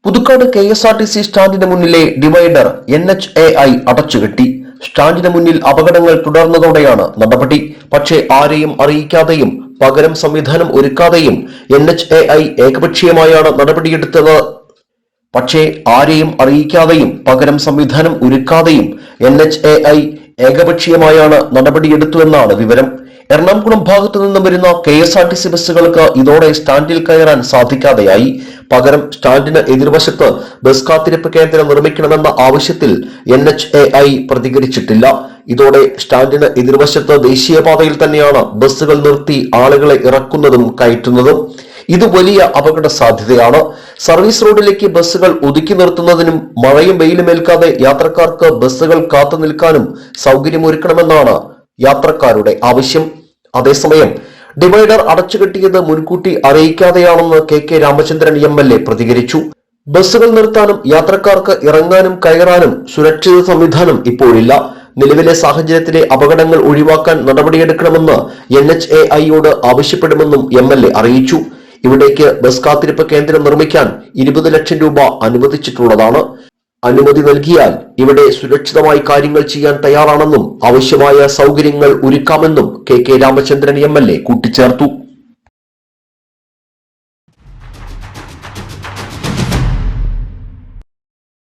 Puthukkad KSRTC സ്റ്റാൻഡിന് മുന്നിലെ divider NHAI അടച്ചുകെട്ടി. സ്റ്റാൻഡിന് മുന്നിൽ അപകടങ്ങൾ തുടർന്നതോടെയാണ് നടപടി. പക്ഷേ ആരെയും അറിയിക്കാതെയും പകരം സംവിധാനം ഒരുക്കാതെയും NHAI ഏകപക്ഷീയമായാണ് നടപടിയെടുത്തത്. NHAI ഏകപക്ഷീയമായാണ് നടപടിയെടുത്തുവെന്നാണ് വിവരം. എറണാകുളം ഭാഗത്തു നിന്നും വരുന്ന KSRTC ബസ്സുകൾക്ക് ഇതോടെ സ്റ്റാൻഡിൽ കയറാൻ സാധിക്കാതെയായി. പകരം സ്റ്റാൻഡിന് എതിർവശത്ത് ബസ് കാത്തിരിപ്പ് കേന്ദ്രം നിർമ്മിക്കണമെന്ന ആവശ്യത്തിൽ NHAI പ്രതികരിച്ചിട്ടില്ല. ഇതോടെ സ്റ്റാൻഡിന് എതിർവശത്ത് ദേശീയപാതയിൽ തന്നെയാണ് ബസ്സുകൾ നിർത്തി ആളുകളെ ഇറക്കുന്നതും കയറ്റുന്നതും. ഇത് വലിയ അപകട സാധ്യതയാണ്. സർവീസ് റോഡിലേക്ക് ബസ്സുകൾ ഒതുക്കി നിർത്തുന്നതിനും മഴയും വെയിലുമേൽക്കാതെ യാത്രക്കാർക്ക് ബസ്സുകൾ കാത്തു നിൽക്കാനും സൗകര്യമൊരുക്കണമെന്നാണ് യാത്രക്കാരുടെ ആവശ്യം. അതേസമയം ഡിവൈഡർ അടച്ചുകെട്ടിയത് മുൻകൂട്ടി അറിയിക്കാതെയാണെന്ന് KK രാമചന്ദ്രൻ MLA പ്രതികരിച്ചു. ബസ്സുകൾ നിർത്താനും യാത്രക്കാർക്ക് ഇറങ്ങാനും കയറാനും സുരക്ഷിത സംവിധാനം ഇപ്പോഴില്ല. നിലവിലെ സാഹചര്യത്തിലെ അപകടങ്ങൾ ഒഴിവാക്കാൻ നടപടിയെടുക്കണമെന്ന് NHAIയോട് ആവശ്യപ്പെടുമെന്നും MLA അറിയിച്ചു. ഇവിടേക്ക് ബസ് കാത്തിരിപ്പ് കേന്ദ്രം നിർമ്മിക്കാൻ 20 ലക്ഷം രൂപ അനുവദിച്ചിട്ടുള്ളതാണ്. അനുമതി നൽകിയാൽ ഇവിടെ സുരക്ഷിതമായി കാര്യങ്ങൾ ചെയ്യാൻ തയ്യാറാണെന്നും ആവശ്യമായ സൗകര്യങ്ങൾ ഒരുക്കാമെന്നും KK രാമചന്ദ്രൻ MLA കൂട്ടിച്ചേർത്തു.